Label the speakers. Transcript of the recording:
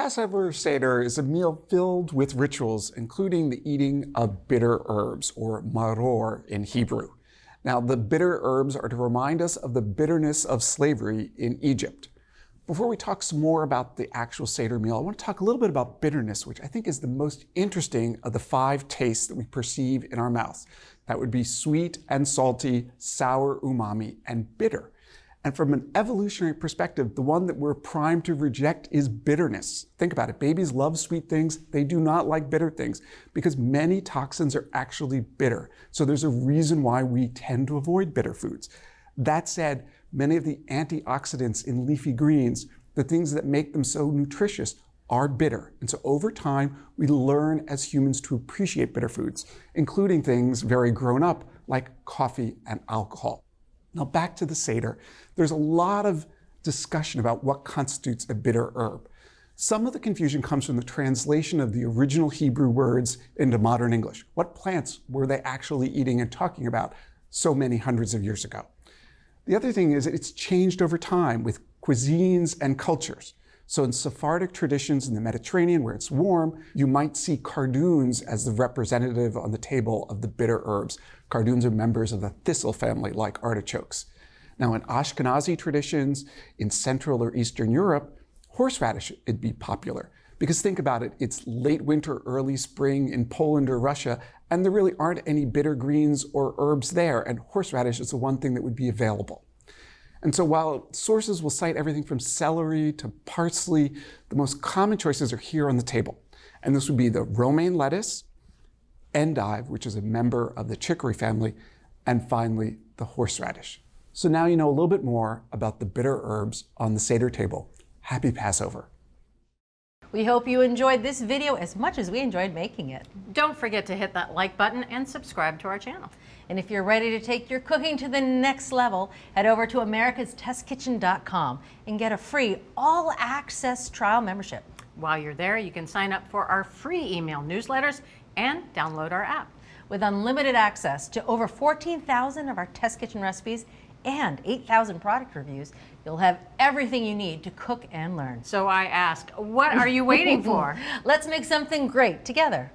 Speaker 1: Passover Seder is a meal filled with rituals, including the eating of bitter herbs, or maror in Hebrew. Now, the bitter herbs are to remind us of the bitterness of slavery in Egypt. Before we talk some more about the actual Seder meal, I want to talk a little bit about bitterness, which I think is the most interesting of the 5 tastes that we perceive in our mouths. That would be sweet and salty, sour, umami, and bitter. And from an evolutionary perspective, the one that we're primed to reject is bitterness. Think about it. Babies love sweet things. They do not like bitter things because many toxins are actually bitter. So there's a reason why we tend to avoid bitter foods. That said, many of the antioxidants in leafy greens, the things that make them so nutritious, are bitter. And so over time, we learn as humans to appreciate bitter foods, including things very grown up like coffee and alcohol. Now back to the Seder. There's a lot of discussion about what constitutes a bitter herb. Some of the confusion comes from the translation of the original Hebrew words into modern English. What plants were they actually eating and talking about so many hundreds of years ago? The other thing is it's changed over time with cuisines and cultures. So in Sephardic traditions in the Mediterranean, where it's warm, you might see cardoons as the representative on the table of the bitter herbs. Cardoons are members of the thistle family, like artichokes. Now in Ashkenazi traditions, in Central or Eastern Europe, horseradish would be popular. Because think about it, it's late winter, early spring in Poland or Russia, and there really aren't any bitter greens or herbs there, and horseradish is the one thing that would be available. And so while sources will cite everything from celery to parsley, the most common choices are here on the table. And this would be the romaine lettuce, endive, which is a member of the chicory family, and finally, the horseradish. So now you know a little bit more about the bitter herbs on the Seder table. Happy Passover.
Speaker 2: We hope you enjoyed this video as much as we enjoyed making it.
Speaker 3: Don't forget to hit that like button and subscribe to our channel.
Speaker 2: And if you're ready to take your cooking to the next level, head over to americastestkitchen.com and get a free all-access trial membership.
Speaker 3: While you're there, you can sign up for our free email newsletters and download our app.
Speaker 2: With unlimited access to over 14,000 of our test kitchen recipes and 8,000 product reviews, you'll have everything you need to cook and learn.
Speaker 3: So I ask, what are you waiting for?
Speaker 2: Let's make something great together.